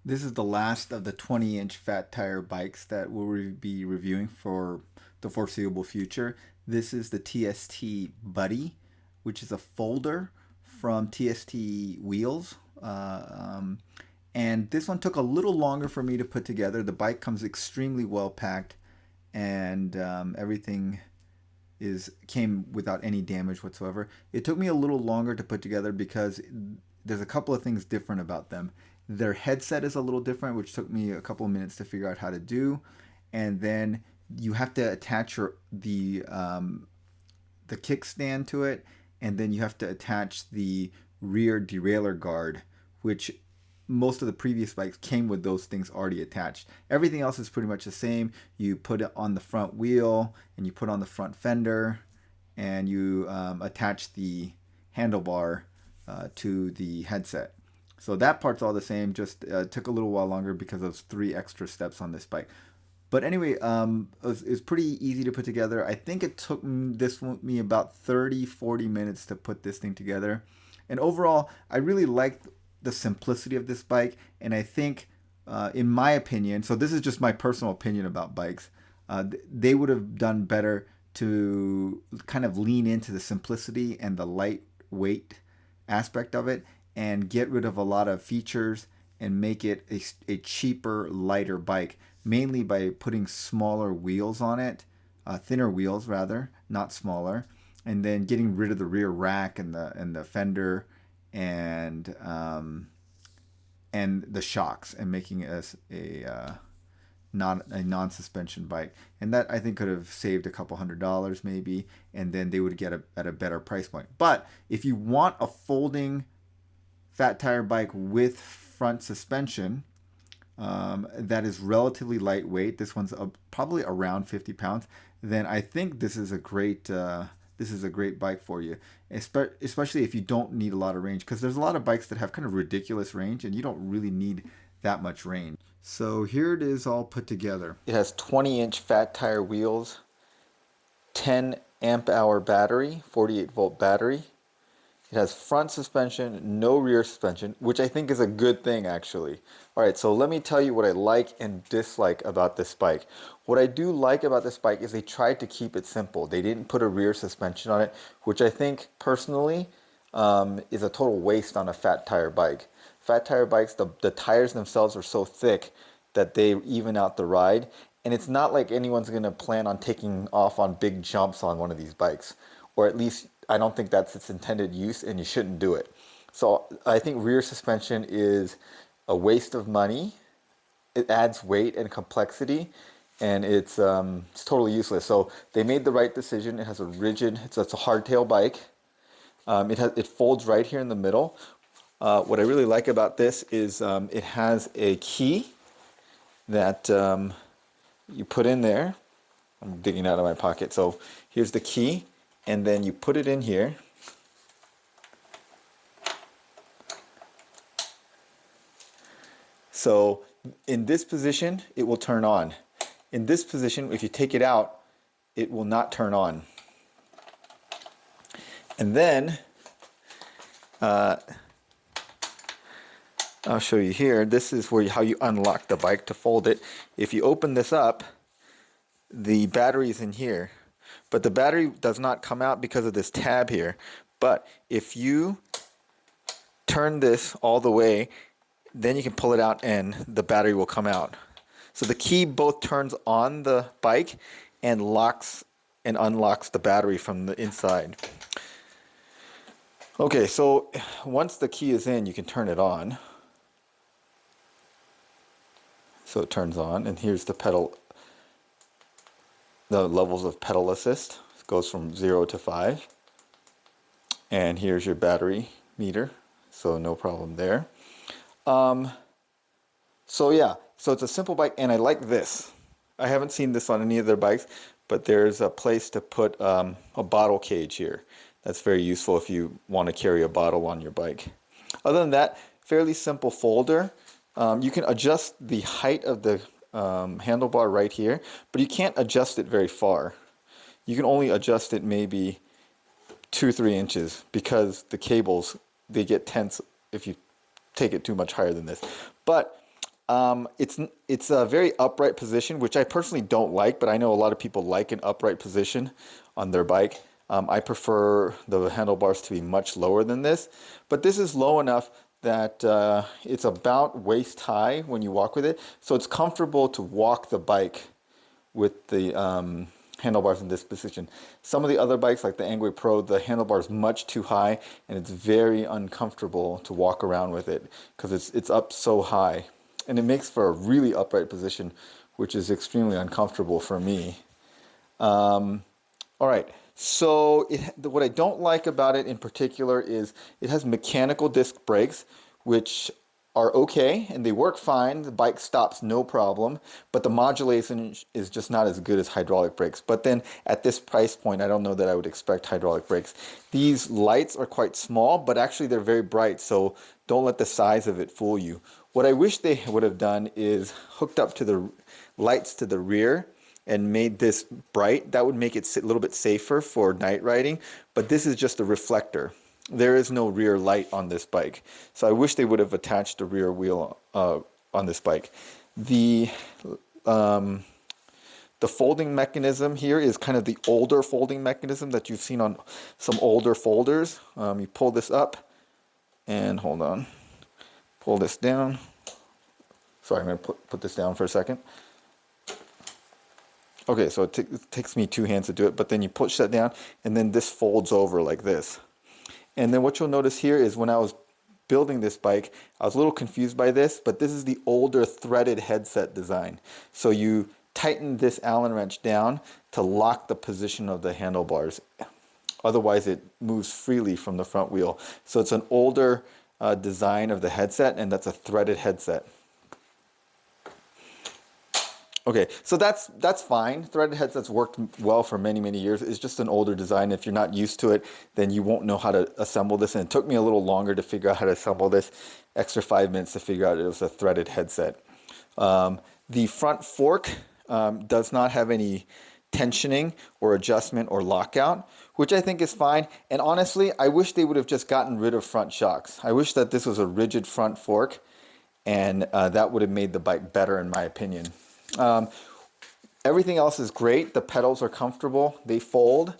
This is the last of the 20-inch fat tire bikes that we'll be reviewing for the foreseeable future. This is the TST Buddy, which is a folder from TST Wheels. And this one took a little longer for me to put together. The bike comes extremely well packed, and everything is came without any damage whatsoever. It took me a little longer to put together because there's a couple of things different about them. Their headset is a little different, which took me a couple of minutes to figure out how to do, and then you have to attach the kickstand to it, and then you have to attach the rear derailleur guard, which most of the previous bikes came with those things already attached. Everything else is pretty much the same. You put it on the front wheel, and you put on the front fender, and you attach the handlebar to the headset. So that part's all the same. Just took a little while longer because of 3 extra steps on this bike. But anyway, it was pretty easy to put together. I think it took me about 30-40 minutes to put this thing together. And overall, I really liked the simplicity of this bike. And I think, in my opinion, so this is just my personal opinion about bikes, they would have done better to kind of lean into the simplicity and the lightweight aspect of it and get rid of a lot of features and make it a cheaper, lighter bike, mainly by putting smaller wheels on it, thinner wheels rather, not smaller, and then getting rid of the rear rack and the fender and the shocks and making it a non-suspension bike. And that I think could have saved a couple $100 maybe, and then they would get at a better price point. But if you want a folding fat tire bike with front suspension that is relatively lightweight, this one's probably around 50 pounds, then I think this is a great bike for you, especially if you don't need a lot of range, because there's a lot of bikes that have kind of ridiculous range and you don't really need that much range. So here it is all put together. It has 20-inch fat tire wheels, 10 amp hour battery, 48-volt battery. It has front suspension, no rear suspension, which I think is a good thing actually. Alright, so let me tell you what I like and dislike about this bike. What I do like about this bike is they tried to keep it simple. They didn't put a rear suspension on it, which I think personally is a total waste on a fat tire bike. Fat tire bikes, the tires themselves are so thick that they even out the ride. And it's not like anyone's going to plan on taking off on big jumps on one of these bikes. Or at least I don't think that's its intended use, and you shouldn't do it. So I think rear suspension is a waste of money. It adds weight and complexity, and it's totally useless. So they made the right decision. It has it's a hardtail bike. It folds right here in the middle. What I really like about this is it has a key that you put in there. I'm digging out of my pocket. So here's the key. And then you put it in here. So in this position, it will turn on. In this position, if you take it out, it will not turn on. And then, I'll show you here. This is how you unlock the bike to fold it. If you open this up, the battery is in here. But the battery does not come out because of this tab here. But if you turn this all the way, then you can pull it out and the battery will come out. So the key both turns on the bike and locks and unlocks the battery from the inside. Okay, so once the key is in, you can turn it on. So it turns on, and here's the pedal. The levels of pedal assist. It goes from 0 to 5. And here's your battery meter, so no problem there. So yeah, so it's a simple bike, and I like this. I haven't seen this on any of their bikes, but there's a place to put a bottle cage here. That's very useful if you want to carry a bottle on your bike. Other than that, fairly simple folder. You can adjust the height of the handlebar right here, but you can't adjust it very far. You can only adjust it maybe 2-3 inches because the cables, they get tense if you take it too much higher than this. But It's a very upright position, which I personally don't like, but I know a lot of people like an upright position on their bike. I prefer the handlebars to be much lower than this, but this is low enough that it's about waist high when you walk with it, so it's comfortable to walk the bike with the handlebars in this position. Some of the other bikes, like the Angway Pro, the handlebar is much too high, and it's very uncomfortable to walk around with it because it's up so high, and it makes for a really upright position, which is extremely uncomfortable for me. All right, so what I don't like about it in particular is it has mechanical disc brakes, which are okay and they work fine. The bike stops no problem, but the modulation is just not as good as hydraulic brakes. But then at this price point, I don't know that I would expect hydraulic brakes. These lights are quite small, but actually they're very bright, so don't let the size of it fool you. What I wish they would have done is hooked up to the lights to the rear and made this bright. That would make it a little bit safer for night riding, but this is just a reflector. There is no rear light on this bike, so I wish they would have attached a rear wheel on this bike. The folding mechanism here is kind of the older folding mechanism that you've seen on some older folders. You pull this up, and hold on, pull this down. Sorry, I'm going to put this down for a second. Okay, so it takes me 2 hands to do it, but then you push that down, and then this folds over like this. And then what you'll notice here is when I was building this bike, I was a little confused by this, but this is the older threaded headset design. So you tighten this Allen wrench down to lock the position of the handlebars. Otherwise, it moves freely from the front wheel. So it's an older design of the headset, and that's a threaded headset. Okay, so that's fine. Threaded headsets worked well for many, many years. It's just an older design. If you're not used to it, then you won't know how to assemble this. And it took me a little longer to figure out how to assemble this. Extra 5 minutes to figure out it was a threaded headset. The front fork does not have any tensioning or adjustment or lockout, which I think is fine. And honestly, I wish they would have just gotten rid of front shocks. I wish that this was a rigid front fork, and that would have made the bike better in my opinion. Everything else is great. The pedals are comfortable, they fold,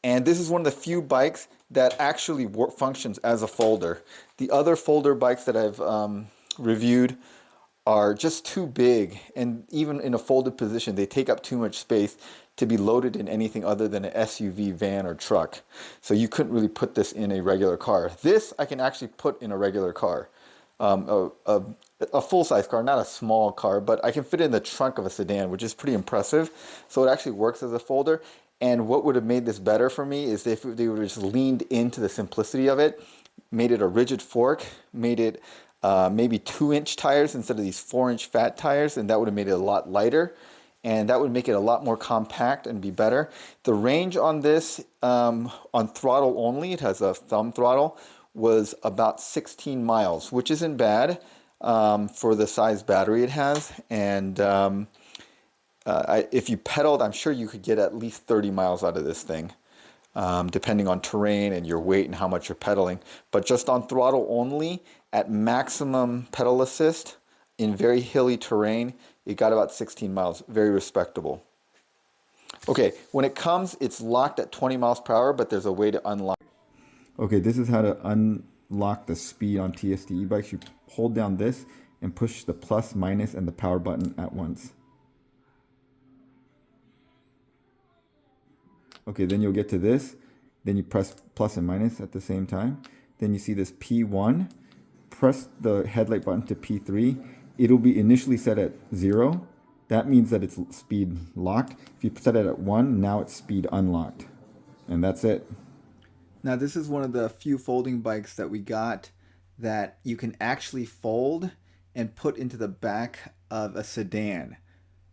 and this is one of the few bikes that actually functions as a folder. The other folder bikes that I've reviewed are just too big, and even in a folded position they take up too much space to be loaded in anything other than an SUV, van, or truck. So you couldn't really put this in a regular car. This I can actually put in a regular car. A full-size car, not a small car, but I can fit it in the trunk of a sedan, which is pretty impressive. So it actually works as a folder. And what would have made this better for me is if they would have just leaned into the simplicity of it, made it a rigid fork, made it maybe 2-inch tires instead of these 4-inch fat tires, and that would have made it a lot lighter. And that would make it a lot more compact and be better. The range on this, on throttle only, it has a thumb throttle, was about 16 miles, which isn't bad for the size battery it has. And if you pedaled, I'm sure you could get at least 30 miles out of this thing, depending on terrain and your weight and how much you're pedaling. But just on throttle only, at maximum pedal assist, in very hilly terrain, it got about 16 miles, very respectable. Okay, when it comes, it's locked at 20 miles per hour, but there's a way to unlock. Okay, this is how to unlock the speed on TST e-bikes. You hold down this and push the plus, minus, and the power button at once. Okay, then you'll get to this. Then you press plus and minus at the same time. Then you see this P1. Press the headlight button to P3. It'll be initially set at 0. That means that it's speed locked. If you set it at 1, now it's speed unlocked. And that's it. Now this is one of the few folding bikes that we got that you can actually fold and put into the back of a sedan.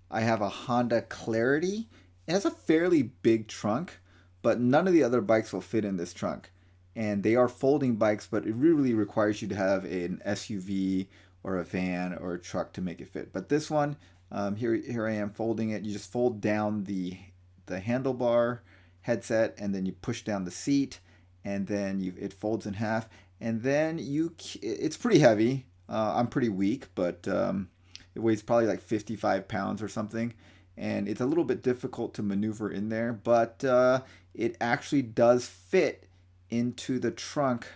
I have a Honda Clarity. It has a fairly big trunk, but none of the other bikes will fit in this trunk. And they are folding bikes, but it really requires you to have an SUV or a van or a truck to make it fit. But this one, here I am folding it. You just fold down the handlebar headset, and then you push down the seat, and then it folds in half, and then it's pretty heavy. I'm pretty weak, but It weighs probably like 55 pounds or something, and it's a little bit difficult to maneuver in there, but it actually does fit into the trunk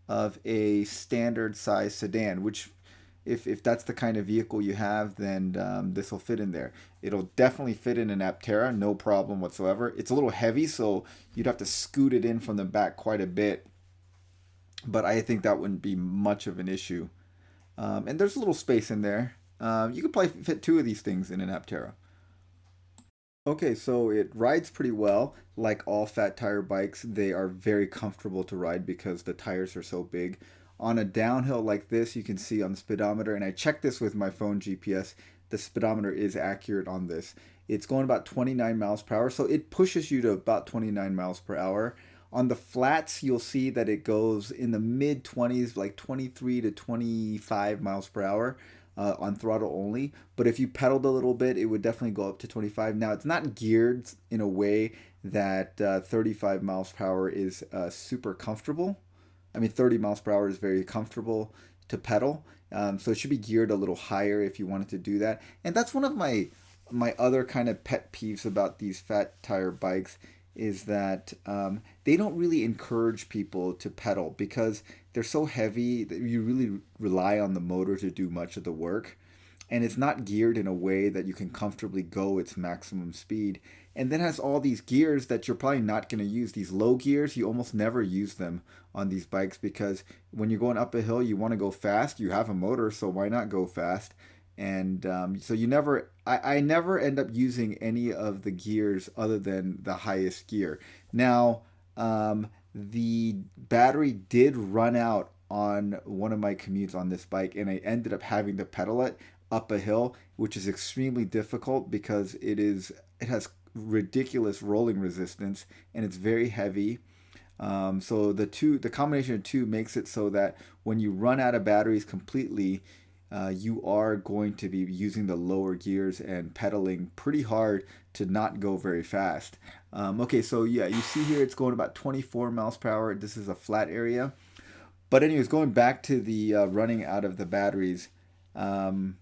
of a standard size sedan, which if that's the kind of vehicle you have, then this will fit in there. It'll definitely fit in an Aptera, no problem whatsoever. It's a little heavy, so you'd have to scoot it in from the back quite a bit, but I think that wouldn't be much of an issue. And there's a little space in there. You could probably fit two of these things in an Aptera. Okay, so it rides pretty well. Like all fat tire bikes, they are very comfortable to ride because the tires are so big. On a downhill like this, you can see on the speedometer, and I checked this with my phone GPS, the speedometer is accurate on this. It's going about 29 miles per hour, so it pushes you to about 29 miles per hour. On the flats, you'll see that it goes in the mid 20s, like 23 to 25 miles per hour on throttle only. But if you pedaled a little bit, it would definitely go up to 25. Now, it's not geared in a way that 35 miles per hour is super comfortable. I mean, 30 miles per hour is very comfortable to pedal. So it should be geared a little higher if you wanted to do that. And that's one of my other kind of pet peeves about these fat tire bikes is that they don't really encourage people to pedal because they're so heavy that you really rely on the motor to do much of the work. And it's not geared in a way that you can comfortably go its maximum speed. And then has all these gears that you're probably not going to use. These low gears, you almost never use them on these bikes because when you're going up a hill, you want to go fast. You have a motor, so why not go fast? And so I never end up using any of the gears other than the highest gear. Now, the battery did run out on one of my commutes on this bike, and I ended up having to pedal it up a hill, which is extremely difficult because it has ridiculous rolling resistance and it's very heavy. So the combination of two makes it so that when you run out of batteries completely, you are going to be using the lower gears and pedaling pretty hard to not go very fast. Okay, so yeah, you see here it's going about 24 miles per hour. This is a flat area. But anyways, going back to the running out of the batteries, um,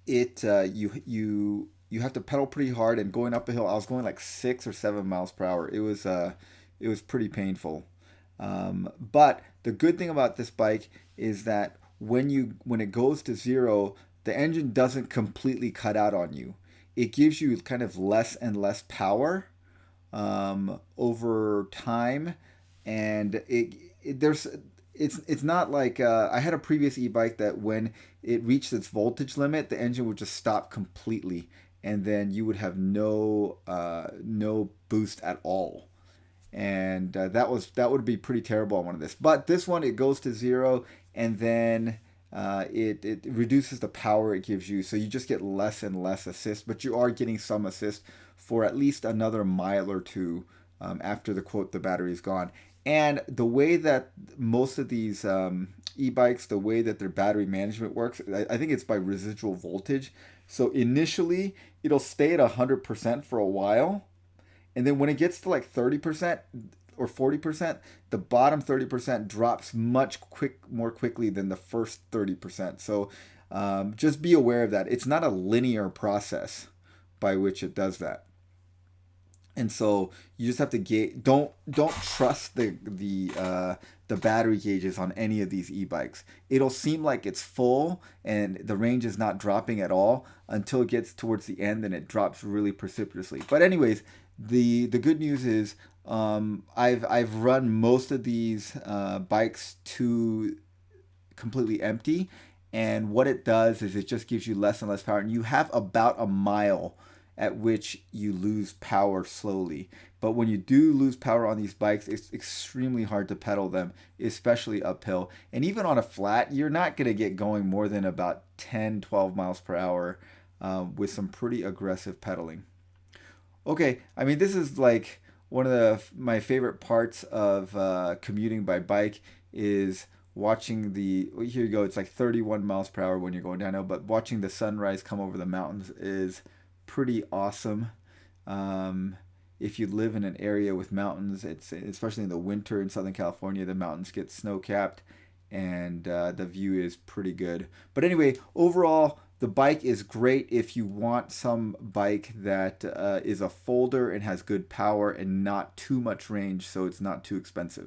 you have to pedal pretty hard and going up a hill. I was going like 6 or 7 miles per hour. It was pretty painful. But the good thing about this bike is that when it goes to zero, the engine doesn't completely cut out on you. It gives you kind of less and less power over time, and it's not like I had a previous e-bike that when it reached its voltage limit, the engine would just stop completely, and then you would have no boost at all, and that would be pretty terrible on one of this. But this one, it goes to zero, and then it reduces the power it gives you, so you just get less and less assist, but you are getting some assist for at least another mile or two after the battery is gone. And the way that most of these e-bikes, the way that their battery management works, I think it's by residual voltage. So initially, it'll stay at 100% for a while, and then when it gets to like 30% or 40%, the bottom 30% drops more quickly than the first 30%. So just be aware of that. It's not a linear process by which it does that. And so you just have to don't trust the battery gauges on any of these e-bikes. It'll seem like it's full and the range is not dropping at all until it gets towards the end, and it drops really precipitously. But anyways, the good news is I've run most of these bikes to completely empty, and what it does is it just gives you less and less power, and you have about a mile at which you lose power slowly. But when you do lose power on these bikes, it's extremely hard to pedal them, especially uphill. And even on a flat, you're not going to get going more than about 10, 12 miles per hour with some pretty aggressive pedaling. Okay, I mean, this is like one of my favorite parts of commuting by bike is watching here you go, it's like 31 miles per hour when you're going downhill, but watching the sunrise come over the mountains is pretty awesome. If you live in an area with mountains, it's especially in the winter in Southern California, the mountains get snow capped, and the view is pretty good. But anyway, overall, the bike is great if you want some bike that is a folder and has good power and not too much range, so it's not too expensive.